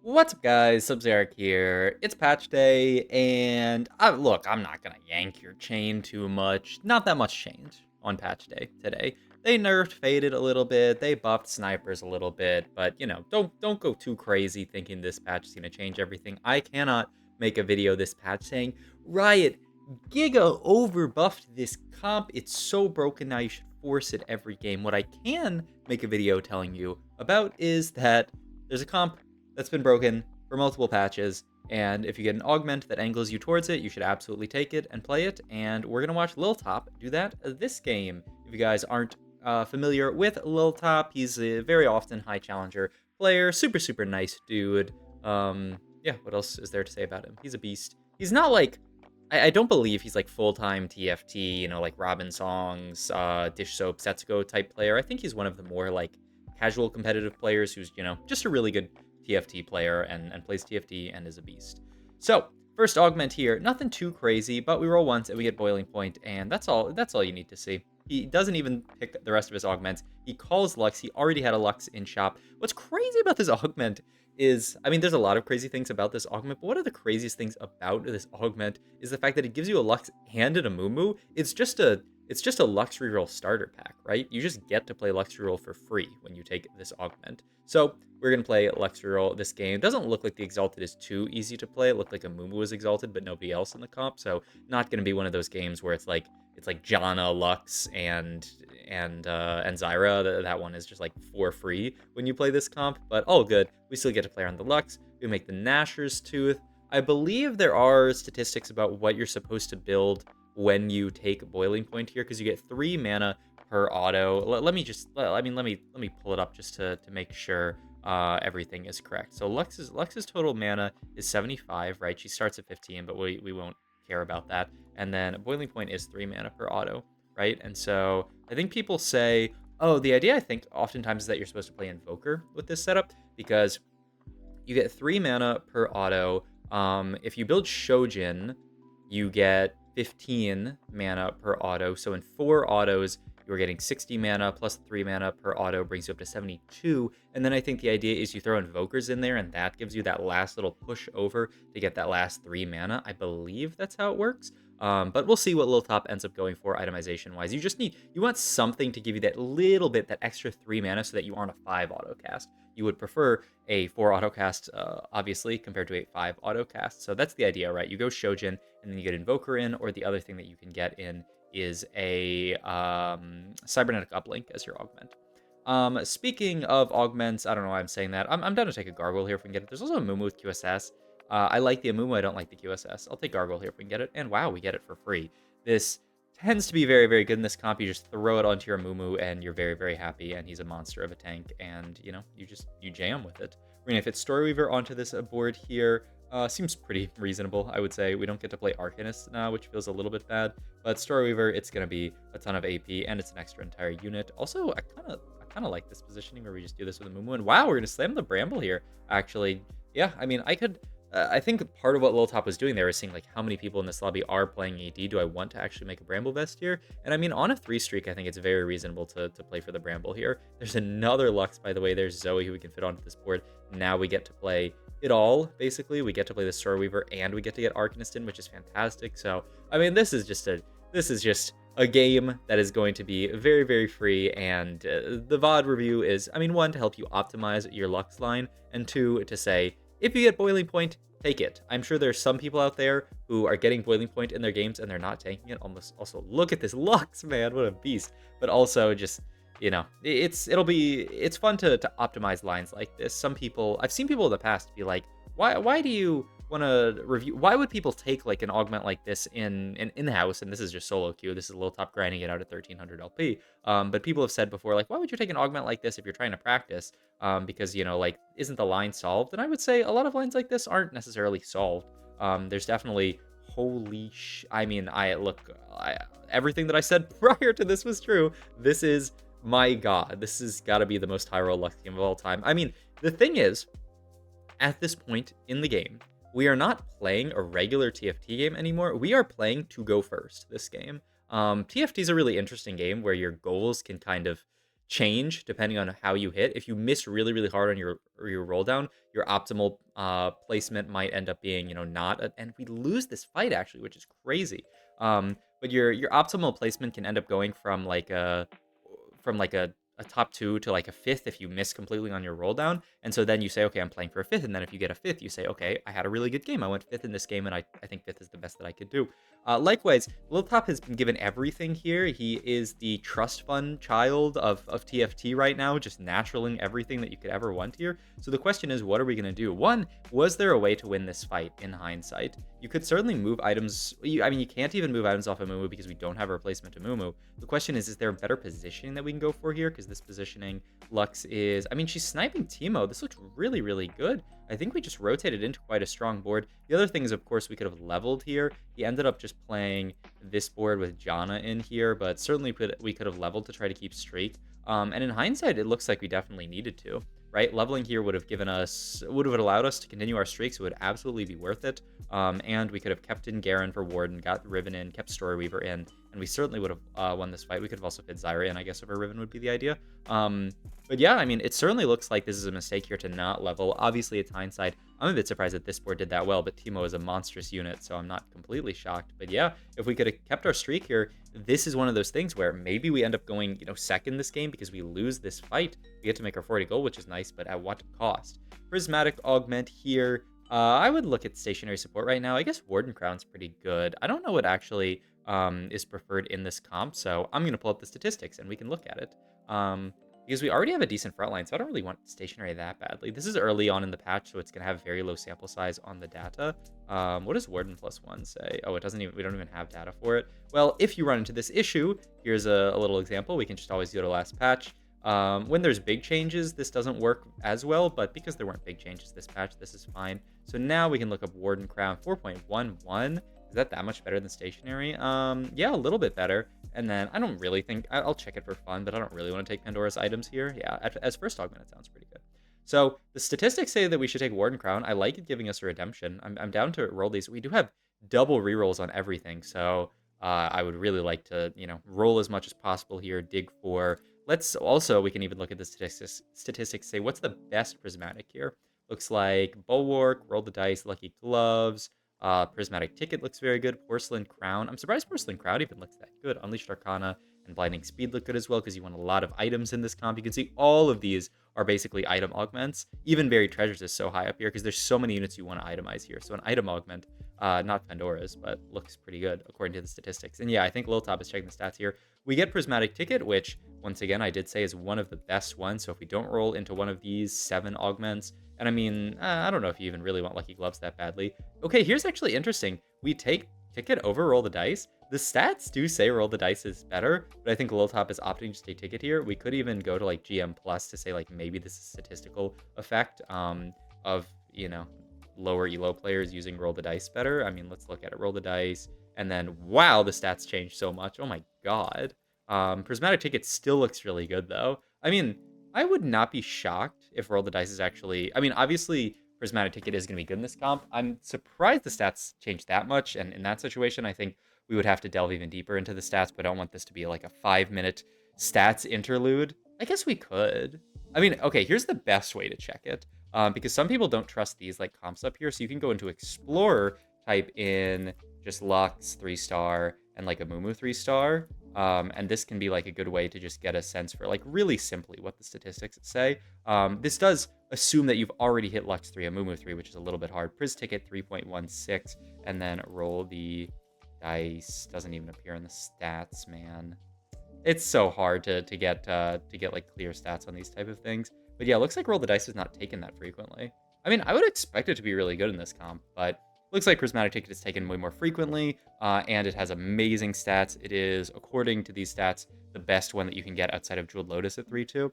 What's up, guys? Subzeric here. It's patch day, and look, I'm not gonna yank your chain too much. Not that much change on patch day today. They nerfed Faded a little bit, they buffed snipers a little bit, but don't go too crazy thinking this patch is gonna change everything. I cannot make a video this patch saying, Riot, Giga overbuffed this comp. It's so broken now you should force it every game. What I can make a video telling you about is that there's a comp that's been broken for multiple patches, and if you get an augment that angles you towards it, you should absolutely take it and play it, and we're going to watch LilTop do that this game. If you guys aren't familiar with LilTop, he's a very often high challenger player, super nice dude. Yeah, what else is there to say about him? He's a beast. He's not like, I don't believe he's like full-time TFT, like Robin Songs, Dish Soap, Setsuko type player. I think he's one of the more like casual competitive players who's, just a really good TFT player and plays TFT and is a beast. So, first augment here, nothing too crazy, but we roll once and we get boiling point, and that's all you need to see. He doesn't even pick the rest of his augments. He calls Lux. He already had a Lux in shop. What's crazy about this augment is, there's a lot of crazy things about this augment, but one of the craziest things about this augment is the fact that it gives you a Lux and an Amumu. It's just a Lux Reroll starter pack, right? You just get to play Lux Reroll for free when you take this augment. So we're going to play Lux Reroll this game. It doesn't look like the Exalted is too easy to play. It looked like Amumu was Exalted, but nobody else in the comp. So not going to be one of those games where it's like Janna, Lux, and Zyra. That one is just like for free when you play this comp, but all good. We still get to play on the Lux. We make the Nashor's Tooth. I believe there are statistics about what you're supposed to build when you take Boiling Point here, because you get 3 mana per auto. Let me pull it up just to make sure everything is correct. So Lux's total mana is 75, right? She starts at 15, but we won't care about that. And then Boiling Point is 3 mana per auto, right? And so I think people say, oh, the idea I think oftentimes is that you're supposed to play Invoker with this setup, because you get 3 mana per auto. If you build Shojin, you get 15 mana per auto. So in 4 autos, you're getting 60 mana plus 3 mana per auto brings you up to 72. And then I think the idea is you throw Invokers in there, and that gives you that last little push over to get that last 3 mana. I believe that's how it works. But we'll see what LilTop ends up going for itemization-wise. You want something to give you that little bit, that extra 3 mana, so that you aren't a 5 auto cast. You would prefer a 4 auto cast, obviously, compared to a 5 auto cast. So that's the idea, right? You go Shojin, and then you get Invoker in, or the other thing that you can get in is a Cybernetic Uplink as your augment. Speaking of augments, I don't know why I'm saying that. I'm down to take a Gargoyle here if we can get it. There's also a Mumu with QSS. I like the Amumu, I don't like the QSS. I'll take Gargoyle here if we can get it. And wow, we get it for free. This tends to be very good in this comp. You just throw it onto your Amumu and you're very happy, and he's a monster of a tank, and you jam with it. We're gonna fit Storyweaver onto this board here. Seems pretty reasonable, I would say. We don't get to play Arcanist now, which feels a little bit bad, but Storyweaver, it's gonna be a ton of AP, and it's an extra entire unit. Also, I kind of like this positioning where we just do this with a Mumu, and wow, we're gonna slam the Bramble here, actually. Yeah, I think part of what LilTop was doing there is seeing like how many people in this lobby are playing AD. Do I want to actually make a Bramble Vest here? And on a 3 streak, I think it's very reasonable to play for the Bramble here. There's another Lux, by the way. There's Zoe, who we can fit onto this board. Now we get to play it all, basically. We get to play the Storyweaver, and we get to get Arcanist in, which is fantastic. So, this is just a game that is going to be very free, and the VOD review is, 1, to help you optimize your Lux line, and 2, to say, if you get Boiling Point, take it. I'm sure there's some people out there who are getting Boiling Point in their games and they're not taking it. Also, look at this Lux, man, what a beast. But also just, it's fun to optimize lines like this. I've seen people in the past be like, why do you want to review? Why would people take like an augment like this in-house? And this is just solo queue. This is LilTop grinding it out at 1300 LP. But people have said before, like, why would you take an augment like this if you're trying to practice? Because, isn't the line solved? And I would say a lot of lines like this aren't necessarily solved. There's definitely, everything that I said prior to this was true. This is, my God, this has got to be the most high roll Lux game of all time. The thing is, at this point in the game, we are not playing a regular TFT game anymore. We are playing to go first this game. TFT is a really interesting game where your goals can kind of change depending on how you hit. If you miss really, really hard on your roll down, your optimal placement might end up being, not. And we lose this fight actually, which is crazy. But your optimal placement can end up going from like a top two to like a fifth if you miss completely on your roll down. And so then you say, okay, I'm playing for a fifth. And then if you get a fifth, you say, okay, I had a really good game. I went fifth in this game, and I think fifth is the best that I could do. Likewise, LilTop has been given everything here. He is the trust fund child of TFT right now, just naturaling everything that you could ever want here. So the question is, what are we going to do? One, was there a way to win this fight in hindsight? You could certainly move items. I mean, you can't even move items off of Mumu because we don't have a replacement to Mumu. The question is there a better positioning that we can go for here? Because this positioning, Lux is, I mean, she's sniping Teemo. This looks really, really good. I think we just rotated into quite a strong board. The other thing is, of course, we could have leveled here. He ended up just playing this board with Janna in here, but certainly we could have leveled to try to keep streak. And in hindsight, it looks like we definitely needed to, right? Leveling here would have allowed us to continue our streaks. It would absolutely be worth it. And we could have kept in Garen for Warden, got Riven in, kept Storyweaver in, and we certainly would have won this fight. We could have also fit Zyra in, I guess, if a Riven would be the idea. But yeah, I mean, it certainly looks like this is a mistake here to not level. Obviously, it's hindsight. I'm a bit surprised that this board did that well, but Teemo is a monstrous unit, so I'm not completely shocked. But yeah, if we could have kept our streak here, this is one of those things where maybe we end up going, second this game because we lose this fight. We get to make our 40 gold, which is nice, but at what cost? Prismatic Augment here. I would look at stationary support right now. I guess Warden Crown's pretty good. I don't know what actually is preferred in this comp, so I'm going to pull up the statistics and we can look at it. Because we already have a decent front line, so I don't really want stationary that badly. This is early on in the patch, so it's going to have very low sample size on the data. What does Warden +1 say? Oh, we don't even have data for it. Well, if you run into this issue, here's a little example. We can just always go to last patch. When there's big changes, this doesn't work as well, but because there weren't big changes this patch, this is fine. So now we can look up Warden Crown 4.11. Is that much better than stationary? Yeah, a little bit better. And then I don't really think, I'll check it for fun, but I don't really want to take Pandora's items here. Yeah, as first augment, it sounds pretty good. So the statistics say that we should take Warden Crown. I like it giving us a redemption. I'm down to roll these. We do have double rerolls on everything, so I would really like to, roll as much as possible here, dig for. We can even look at the statistics, say what's the best Prismatic here. Looks like Bulwark, Roll the Dice, Lucky Gloves, Prismatic Ticket looks very good. Porcelain Crown. I'm surprised Porcelain Crown even looks that good. Unleashed Arcana and Blinding Speed look good as well because you want a lot of items in this comp. You can see all of these are basically item augments. Even Buried Treasures is so high up here because there's so many units you want to itemize here. So an item augment, not Pandora's, but looks pretty good according to the statistics. And yeah, I think LilTop is checking the stats here. We get Prismatic Ticket, which, once again, I did say is one of the best ones. So if we don't roll into one of these 7 augments, and I mean, I don't know if you even really want Lucky Gloves that badly. Okay, here's actually interesting. We take Ticket over Roll the Dice. The stats do say Roll the Dice is better, but I think LilTop is opting to take Ticket here. We could even go to like GM Plus to say like maybe this is a statistical effect of, lower elo players using Roll the Dice better. I mean, let's look at it. Roll the Dice, and then wow, the stats changed so much. Oh my god. Prismatic Ticket still looks really good though. I mean, I would not be shocked if Roll the Dice is actually, I mean, obviously Prismatic Ticket is going to be good in this comp. I'm surprised the stats changed that much, and in that situation, I think we would have to delve even deeper into the stats, but I don't want this to be like a 5-minute stats interlude. I guess we could. I mean, okay, here's the best way to check it, because some people don't trust these like comps up here, so you can go into Explorer, type in just Lux 3-star and like a Mumu 3-star, and this can be like a good way to just get a sense for like really simply what the statistics say. This does assume that you've already hit Lux 3 and Mumu 3, which is a little bit hard. Pris Ticket 3.16, and then Roll the Dice doesn't even appear in the stats, man. It's so hard to get like clear stats on these type of things. But yeah, it looks like Roll the Dice is not taken that frequently. I mean, I would expect it to be really good in this comp, but looks like Prismatic Ticket is taken way more frequently, and it has amazing stats. It is, according to these stats, the best one that you can get outside of Jeweled Lotus at 3-2,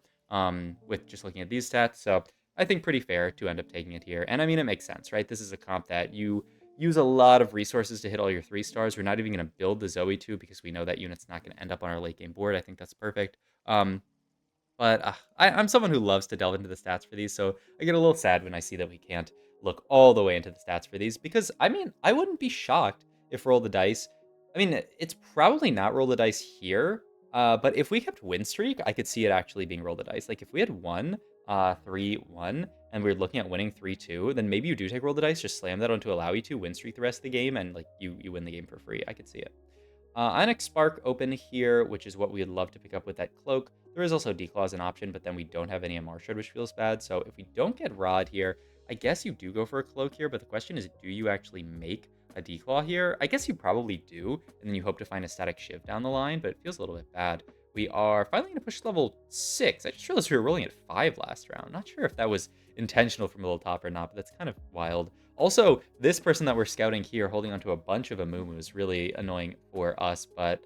with just looking at these stats. So I think pretty fair to end up taking it here. And I mean, it makes sense, right? This is a comp that you use a lot of resources to hit all your 3-stars. We're not even going to build the Zoe 2 because we know that unit's not going to end up on our late game board. I think that's perfect. But I'm someone who loves to delve into the stats for these, so I get a little sad when I see that we can't look all the way into the stats for these, because, I mean, I wouldn't be shocked if Roll the Dice... I mean, it's probably not Roll the Dice here, But if we kept win streak, I could see it actually being roll the dice. Like if we had won 3-1 and we are looking at winning 3-2, then maybe you do take roll the dice, just slam that on to allow you to win streak the rest of the game, and like you win the game for free. I could see it. Onyx Spark open here, which is what we would love to pick up with that cloak. There is also Declaw as an option, but then we don't have any MR Shred, which feels bad. So if we don't get Rod here, I guess you do go for a cloak here, but the question is, do you actually make a Declaw here? I guess you probably do, and then you hope to find a static Shiv down the line, but it feels a little bit bad. We are finally going to push level 6. I just realized we were rolling at 5 last round. Not sure if that was intentional from LilTop or not, but that's kind of wild. Also, this person that we're scouting here holding onto a bunch of Amumu is really annoying for us, but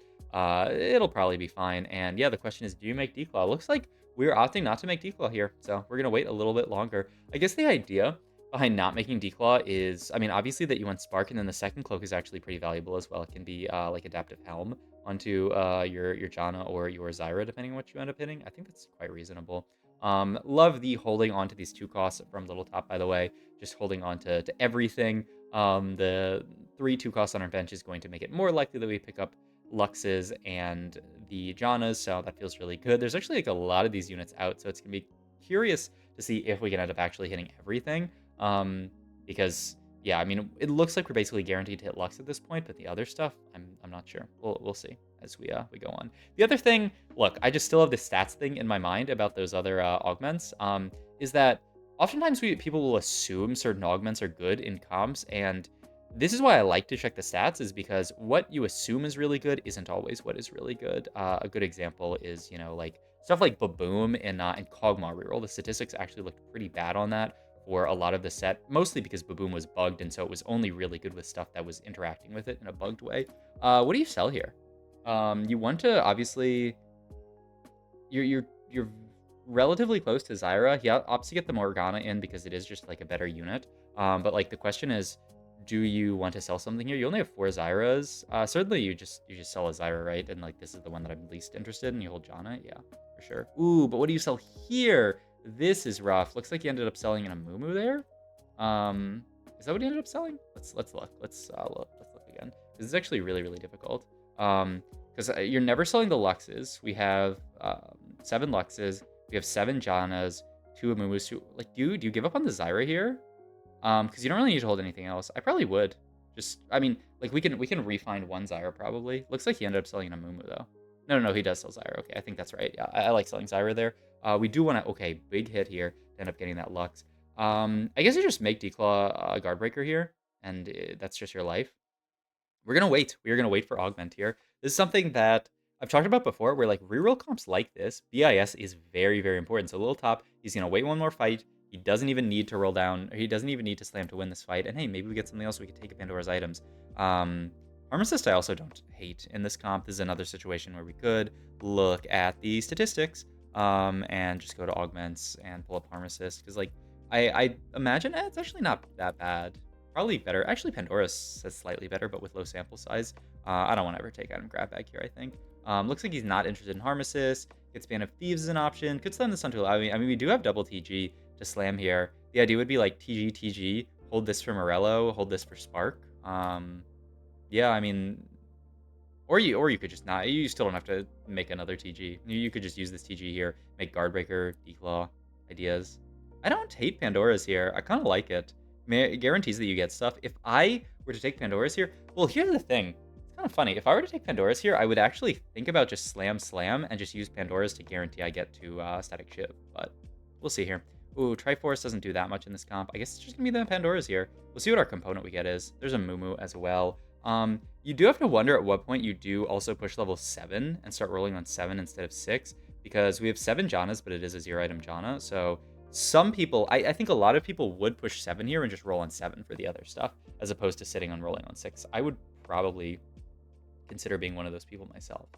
it'll probably be fine. And yeah, the question is, do you make Declaw? Looks like we're opting not to make Declaw here, so we're going to wait a little bit longer. I guess the idea behind not making Declaw is, I mean, obviously that you want Spark, and then the second cloak is actually pretty valuable as well. It can be like Adaptive Helm onto your Janna or your Zyra, depending on what you end up hitting. I think that's quite reasonable. Love the holding on to these 2 costs from LilTop, by the way. Just holding on to everything. The 3 2 costs on our bench is going to make it more likely that we pick up Luxes and the Jannas, so that feels really good. There's actually like a lot of these units out, so it's going to be curious to see if we can end up actually hitting everything. Because yeah, I mean, it looks like we're basically guaranteed to hit Lux at this point, but the other stuff, I'm not sure. We'll see as we go on. The other thing, look, I just still have this stats thing in my mind about those other augments. Is that oftentimes people will assume certain augments are good in comps, and this is why I like to check the stats, is because what you assume is really good isn't always what is really good. A good example is, like stuff like Baboom and Kog'Maw reroll. The statistics actually looked pretty bad on that for a lot of the set, mostly because Baboom was bugged, and so it was only really good with stuff that was interacting with it in a bugged way. What do you sell here? You want to obviously you're relatively close to Zyra. He opts to get the Morgana in because it is just like a better unit. But like the question is, do you want to sell something here? You only have 4 Zyras. Certainly you just sell a Zyra, right? And like this is the one that I'm least interested in. You hold Janna, yeah, for sure. Ooh, but what do you sell here? This is rough. Looks like you ended up selling an Amumu there. Is that what you ended up selling? Let's look. Let's look again. This is actually really difficult. Because you're never selling the Luxes. We have 7 Luxes. We have 7 Jannas, 2 Amumus. Like, do you give up on the Zyra here? Because you don't really need to hold anything else. I probably would. Just, I mean, like we can refine 1 Zyra probably. Looks like he ended up selling an Amumu though. No, he does sell Zyra. Okay, I think that's right. Yeah, I like selling Zyra there. We do want to, okay, big hit here to end up getting that Lux. I guess you just make Declaw a Guardbreaker here, and that's just your life. We're going to wait. We are going to wait for Augment here. This is something that I've talked about before, where like reroll comps like this, BIS is very important. So LilTop, he's going to wait one more fight. He doesn't even need to roll down, or he doesn't even need to slam to win this fight. And hey, maybe we get something else. We can take Pandora's items. Pharmacist I also don't hate in this comp. This is another situation where we could look at the statistics and just go to Augments and pull up Pharmacist. Because like, I imagine it's actually not that bad. Probably better. Actually, Pandora says slightly better, but with low sample size. I don't want to ever take item grab bag here, I think. Looks like he's not interested in Harm Assist. Gets Band of Thieves as an option. Could slam this onto... I mean, we do have double TG to slam here. The idea would be like TG, hold this for Morello, hold this for Spark. Yeah, I mean... Or you could just not... You still don't have to make another TG. You could just use this TG here. Make Guardbreaker, Declaw, ideas. I don't hate Pandora's here. I kind of like it. It guarantees that you get stuff. If I were to take Pandora's here... Well, here's the thing. It's kind of funny. If I were to take Pandora's here, I would actually think about just slam and just use Pandora's to guarantee I get to Static Shiv. But we'll see here. Ooh, Triforce doesn't do that much in this comp. I guess it's just going to be the Pandora's here. We'll see what our component we get is. There's a Mumu as well. You do have to wonder at what point you do also push level 7 and start rolling on 7 instead of 6. Because we have 7 Jannas, but it is a 0-item Janna. So some people, I think a lot of people would push 7 here and just roll on 7 for the other stuff, as opposed to sitting on rolling on 6. I would probably consider being one of those people myself.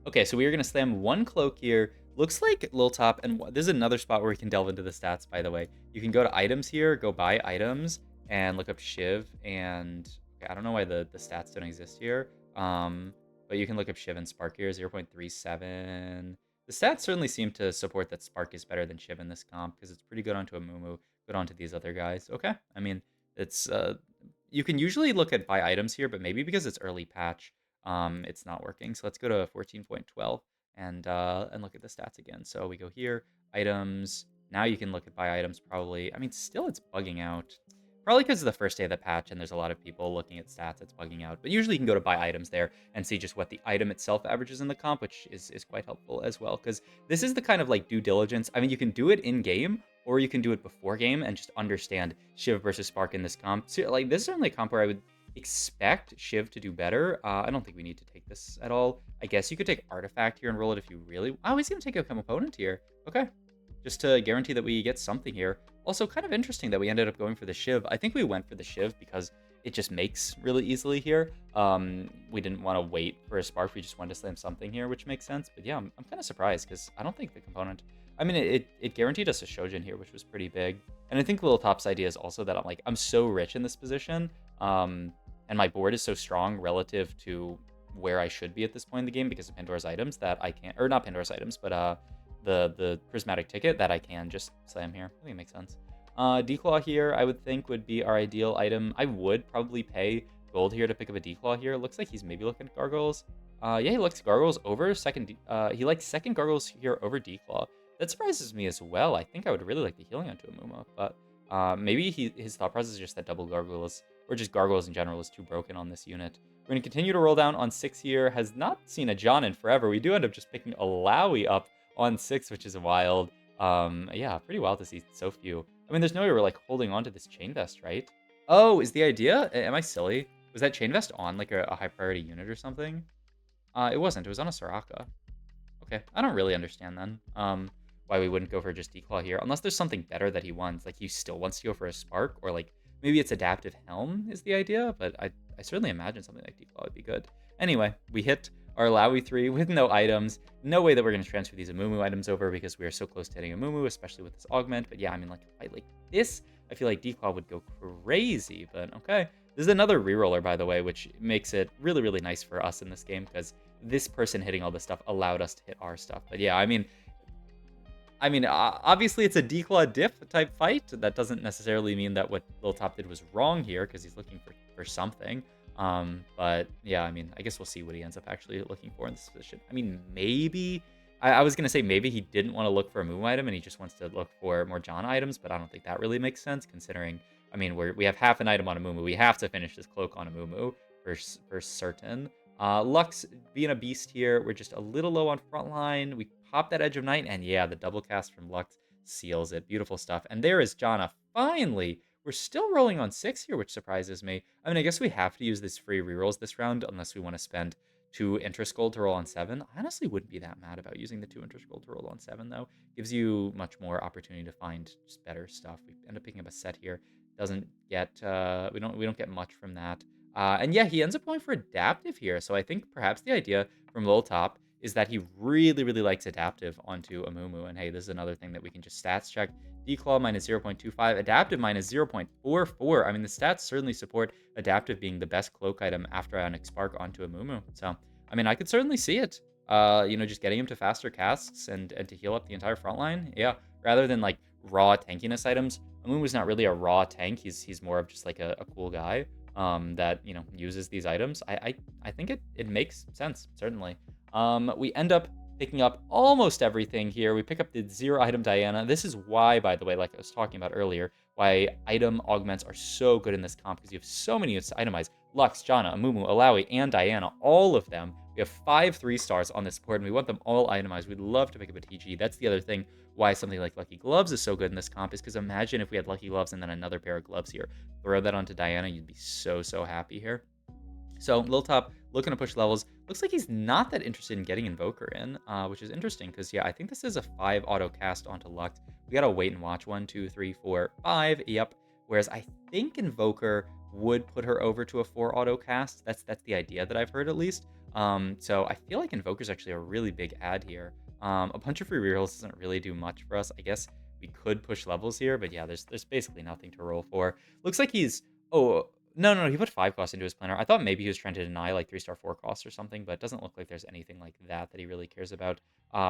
Okay, so we are going to slam 1 cloak here. Looks like LilTop, and this is another spot where we can delve into the stats, by the way. You can go to items here, go buy items, and look up Shiv, and okay, I don't know why the stats don't exist here, but you can look up Shiv and Spark here, 0.37. The stats certainly seem to support that Spark is better than Shiv in this comp, because it's pretty good onto a Mumu, good onto these other guys. Okay, I mean, it's you can usually look at buy items here, but maybe because it's early patch, it's not working. So let's go to 14.12 and look at the stats again. So we go here, items. Now you can look at buy items probably. I mean, still it's bugging out. Probably because of the first day of the patch and there's a lot of people looking at stats, it's bugging out. But usually you can go to buy items there and see just what the item itself averages in the comp, which is quite helpful as well. Because this is the kind of like due diligence. I mean, you can do it in game or you can do it before game and just understand Shiv versus Spark in this comp. So, like, this is certainly a comp where I would expect Shiv to do better. I don't think we need to take this at all. I guess you could take Artifact here and roll it if you really... Oh, he's going to take a component here. Okay. Just to guarantee that we get something here. Also, kind of interesting that we ended up going for the Shiv. I think we went for the Shiv because it just makes really easily here. We didn't want to wait for a Spark. We just wanted to slam something here, which makes sense. But yeah, I'm kind of surprised because I don't think the component... I mean, it guaranteed us a Shojin here, which was pretty big. And I think LilTop's idea is also that I'm so rich in this position, and my board is so strong relative to where I should be at this point in the game because of Pandora's items that I can't... Or not Pandora's items, but the Prismatic ticket that I can just slam here. I think it makes sense. Declaw here, I would think, would be our ideal item. I would probably pay gold here to pick up a Declaw here. Looks like he's maybe looking at Gargoyles. Yeah, he likes Gargoyles over second... he likes second Gargoyles here over Declaw. That surprises me as well. I think I would really like the healing onto Amuma, but maybe his thought process is just that double Gargoyles, or just Gargoyles in general, is too broken on this unit. We're going to continue to roll down on 6 here. Has not seen a John in forever. We do end up just picking a Lowy up on 6, which is wild. Yeah, pretty wild to see so few. I mean, there's no way we're, like, holding on to this Chain Vest, right? Oh, is the idea... Am I silly? Was that Chain Vest on, like, a high-priority unit or something? It wasn't. It was on a Soraka. Okay, I don't really understand then. Why we wouldn't go for just Declaw here, unless there's something better that he wants. Like, he still wants to go for a Spark, or, like, maybe it's Adaptive Helm is the idea, but I certainly imagine something like Declaw would be good. Anyway, we hit our Lowy 3 with no items. No way that we're going to transfer these Amumu items over because we are so close to hitting Amumu, especially with this Augment. But yeah, I mean, like, a fight like this, I feel like Declaw would go crazy, but okay. This is another reroller, by the way, which makes it really, really nice for us in this game because this person hitting all this stuff allowed us to hit our stuff. But yeah, I mean, obviously it's a Declaw diff type fight. That doesn't necessarily mean that what LilTop did was wrong here because he's looking for something. But yeah, I mean, I guess we'll see what he ends up actually looking for in this position. I mean, maybe... I was going to say maybe he didn't want to look for a Moo item and he just wants to look for more Janna items, but I don't think that really makes sense considering, I mean, we have half an item on a Moo. We have to finish this cloak on a Moo for certain. Lux being a beast here, we're just a little low on frontline. We pop that Edge of Night, and yeah, the double cast from Lux seals it. Beautiful stuff. And there is Janna. Finally, we're still rolling on 6 here, which surprises me. I mean, I guess we have to use these free rerolls this round unless we want to spend 2 interest gold to roll on 7. I honestly wouldn't be that mad about using the 2 interest gold to roll on 7, though. Gives you much more opportunity to find just better stuff. We end up picking up a set here. Doesn't get we don't get much from that. And yeah, he ends up going for Adaptive here. So I think perhaps the idea from LilTop is that he really, really likes Adaptive onto Amumu. And hey, this is another thing that we can just stats check. Declaw minus 0.25, Adaptive minus 0.44. I mean, the stats certainly support Adaptive being the best cloak item after Ionic Spark onto Amumu. So, I mean, I could certainly see it. You know, just getting him to faster casts and to heal up the entire front line. Yeah, rather than like raw tankiness items. Amumu's not really a raw tank. He's more of just like a cool guy that, you know, uses these items. I think it makes sense, certainly. We end up picking up almost everything here. We pick up the 0 item Diana. This is why, by the way, like I was talking about earlier, why item augments are so good in this comp, because you have so many units to itemize. Lux, Janna, Amumu, Alawi, and Diana, all of them. We have 5 3-stars on this board, and we want them all itemized. We'd love to pick up a TG. That's the other thing why something like Lucky Gloves is so good in this comp, is because imagine if we had Lucky Gloves and then another pair of gloves here. Throw that onto Diana, you'd be so, so happy here. So LilTop looking to push levels. Looks like he's not that interested in getting Invoker in, which is interesting because, yeah, I think this is a 5 auto cast onto Lux. We got to wait and watch. 1, 2, 3, 4, 5. Yep. Whereas I think Invoker would put her over to a 4 auto cast. That's the idea that I've heard, at least. So I feel like Invoker's actually a really big add here. A bunch of free rerolls doesn't really do much for us. I guess we could push levels here, but yeah, there's basically nothing to roll for. Looks like he's... Oh... No, he put 5 costs into his planner. I thought maybe he was trying to deny like 3-star 4 costs or something, but it doesn't look like there's anything like that he really cares about.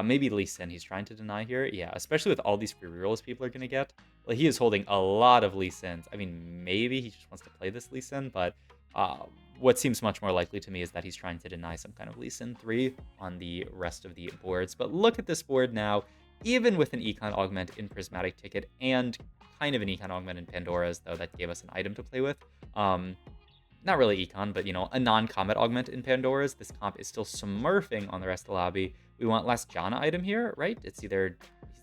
Maybe Lee Sin he's trying to deny here. Yeah, especially with all these free rerolls people are going to get. Well, he is holding a lot of Lee Sins. I mean, maybe he just wants to play this Lee Sin, but what seems much more likely to me is that he's trying to deny some kind of Lee Sin 3 on the rest of the boards. But look at this board now, even with an Econ Augment in Prismatic Ticket and kind of an Econ Augment in Pandora's, though that gave us an item to play with. Not really Econ, but, you know, a non-Comet Augment in Pandora's. This comp is still smurfing on the rest of the lobby. We want Lux Janna item here, right? It's either...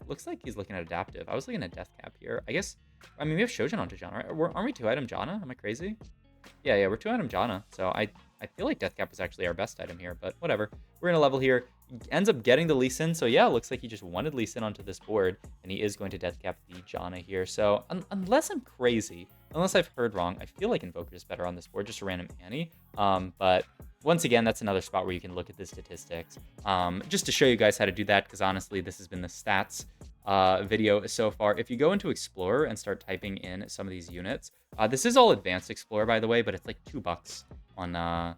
looks like he's looking at Adaptive. I was looking at Death Cap here. I guess... I mean, we have Shojin onto Janna, right? Aren't we 2-item Janna? Am I crazy? Yeah, we're 2-item Janna. So I feel like Death Cap is actually our best item here, but whatever. We're in a level here. He ends up getting the Lee Sin. So yeah, it looks like he just wanted Lee Sin onto this board, and he is going to Death Cap the Janna here. So unless I'm crazy, unless I've heard wrong, I feel like Invoker is better on this board, just a random Annie. But once again, that's another spot where you can look at the statistics. Just to show you guys how to do that, because honestly, this has been the stats video so far. If you go into Explorer and start typing in some of these units, this is all Advanced Explorer, by the way, but it's like $2 on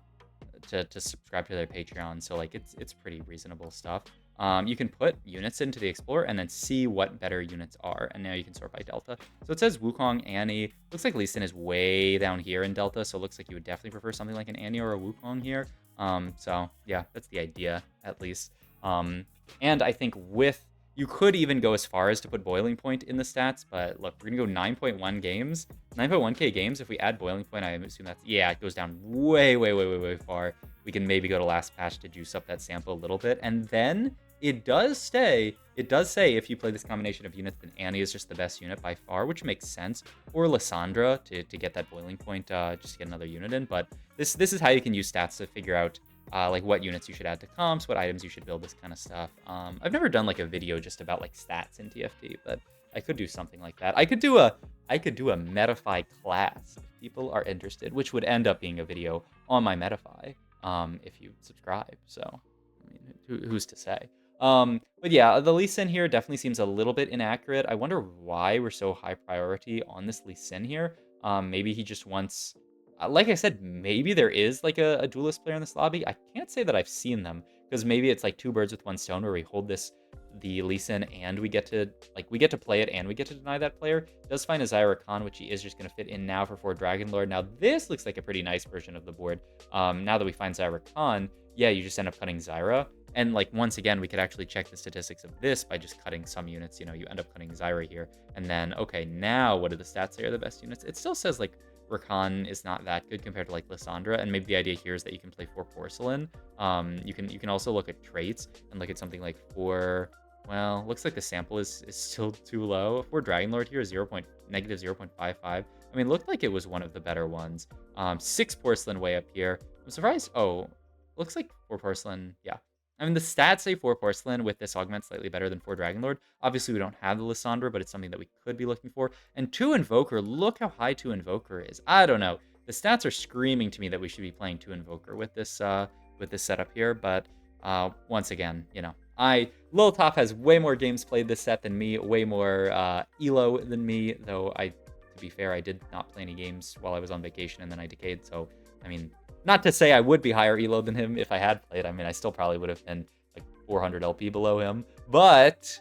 to subscribe to their Patreon. So like it's pretty reasonable stuff. You can put units into the Explorer and then see what better units are. And now you can sort by Delta. So it says Wukong, Annie. Looks like Lee Sin is way down here in Delta. So it looks like you would definitely prefer something like an Annie or a Wukong here. So yeah, that's the idea at least. And I think you could even go as far as to put Boiling Point in the stats, but look, we're going to go 9.1 games. 9.1k games, if we add Boiling Point, I assume that's, yeah, it goes down way far. We can maybe go to last patch to juice up that sample a little bit. And then it does say if you play this combination of units, then Annie is just the best unit by far, which makes sense. Or Lysandra to get that Boiling Point, just to get another unit in. But this is how you can use stats to figure out like what units you should add to comps, what items you should build, this kind of stuff. I've never done like a video just about like stats in TFT, but I could do something like that. I could do a Metafy class if people are interested, which would end up being a video on my Metafy if you subscribe. So, I mean, who's to say? But yeah, the Lee Sin here definitely seems a little bit inaccurate. I wonder why we're so high priority on this Lee Sin here. Maybe he just wants... like I said, maybe there is like a duelist player in this lobby. I can't say that I've seen them, because maybe it's like 2 birds with 1 stone where we hold the Lee Sin and we get to play it and we get to deny that player. Does find a Zyra Khan, which he is just going to fit in now for 4 Dragon Lord. Now this looks like a pretty nice version of the board. Now that we find Zyra Khan, yeah, you just end up cutting Zyra. And like once again, we could actually check the statistics of this by just cutting some units. You know, you end up cutting Zyra here, and then okay, now what do the stats say are the best units? It still says like Rakan is not that good compared to like Lysandra, and maybe the idea here is that you can play 4 Porcelain. You can also look at traits and look at something like 4. Well, looks like the sample is still too low. 4 Dragon Lord here is negative 0.55. I mean, looked like it was one of the better ones. 6 Porcelain way up here. I'm surprised. Oh, looks like 4 Porcelain. Yeah. I mean, the stats say 4 Porcelain with this augment slightly better than 4 Dragon Lord. Obviously, we don't have the Lysandra, but it's something that we could be looking for. And 2 Invoker, look how high 2 Invoker is. I don't know. The stats are screaming to me that we should be playing 2 Invoker with this setup here. But once again, you know, LilTop has way more games played this set than me, way more elo than me. Though to be fair, I did not play any games while I was on vacation and then I decayed. So, I mean, not to say I would be higher elo than him if I had played. I mean, I still probably would have been like 400 LP below him. But,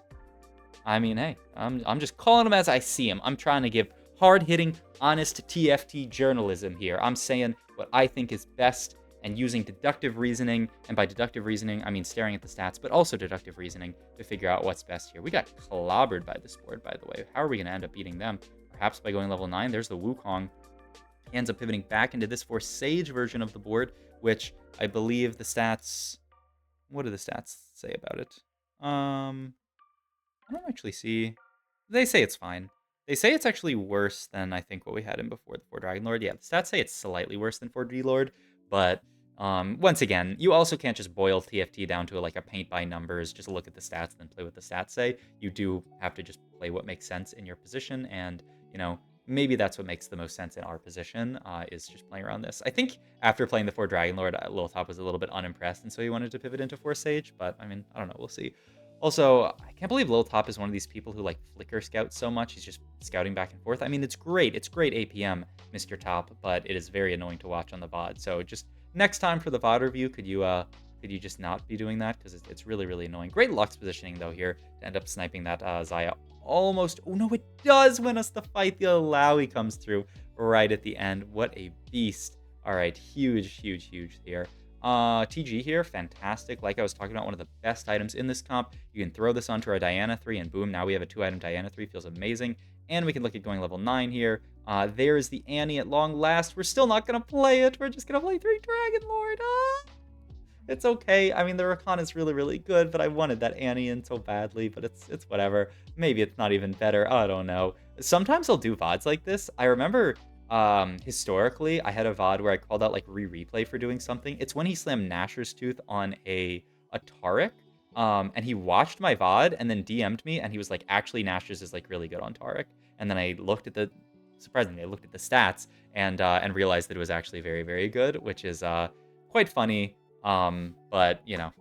I mean, hey, I'm just calling him as I see him. I'm trying to give hard-hitting, honest TFT journalism here. I'm saying what I think is best and using deductive reasoning. And by deductive reasoning, I mean staring at the stats, but also deductive reasoning to figure out what's best here. We got clobbered by this board, by the way. How are we going to end up beating them? Perhaps by going level 9. There's the Wukong. He ends up pivoting back into this 4 Sage version of the board, which I believe the stats... What do the stats say about it? I don't actually see... They say it's fine. They say it's actually worse than I think what we had in before the 4 Dragon Lord. Yeah, the stats say it's slightly worse than 4 D Lord, but once again, you also can't just boil TFT down to like a paint by numbers, just look at the stats and then play what the stats say. You do have to just play what makes sense in your position, and, you know, maybe that's what makes the most sense in our position, is just playing around this. I think after playing the 4 Dragon Lord, LilTop was a little bit unimpressed, and so he wanted to pivot into 4 Sage, but I mean, I don't know, we'll see. Also, I can't believe LilTop is one of these people who like flicker scout so much. He's just scouting back and forth. I mean, it's great APM, Mr. Top, but it is very annoying to watch on the VOD. So just next time for the VOD review, could you just not be doing that? Because it's really annoying. Great Lux positioning though here to end up sniping that Xayah. Almost. Oh no, it does win us the fight. The Alawi comes through right at the end. What a beast All right, huge here. TG here, fantastic. Like I was talking about, one of the best items in this comp. You can throw this onto our Diana 3, and boom, now we have a 2-item Diana 3. Feels amazing. And we can look at going level 9 here. There's the Annie at long last. We're still not going to play it. We're just going to play 3 Dragon Lord. It's okay. I mean, the Rakan is really good, but I wanted that Annie in so badly, but it's whatever. Maybe it's not even better. I don't know. Sometimes I'll do VODs like this. I remember historically, I had a VOD where I called out like replay for doing something. It's when he slammed Nashor's Tooth on a Taric. And he watched my VOD and then DM'd me, and he was like, actually, Nashor's is like really good on Taric. And then I looked at surprisingly, I looked at the stats and realized that it was actually very good, which is quite funny. But you know,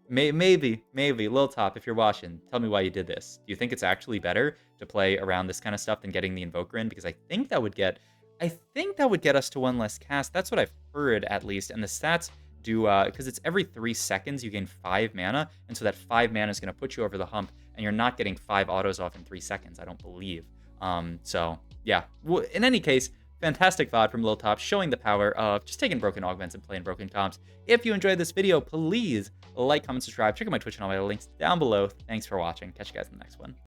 maybe LilTop, if you're watching, tell me why you did this. Do you think it's actually better to play around this kind of stuff than getting the Invoker in? Because I think that would get us to 1 less cast. That's what I've heard, at least. And the stats do, because it's every 3 seconds you gain 5 mana, and so that 5 mana is going to put you over the hump, and you're not getting 5 autos off in 3 seconds, I don't believe. So yeah, in any case, fantastic VOD from LilTop, showing the power of just taking broken augments and playing broken comps. If you enjoyed this video, please like, comment, subscribe. Check out my Twitch and all my links down below. Thanks for watching. Catch you guys in the next one.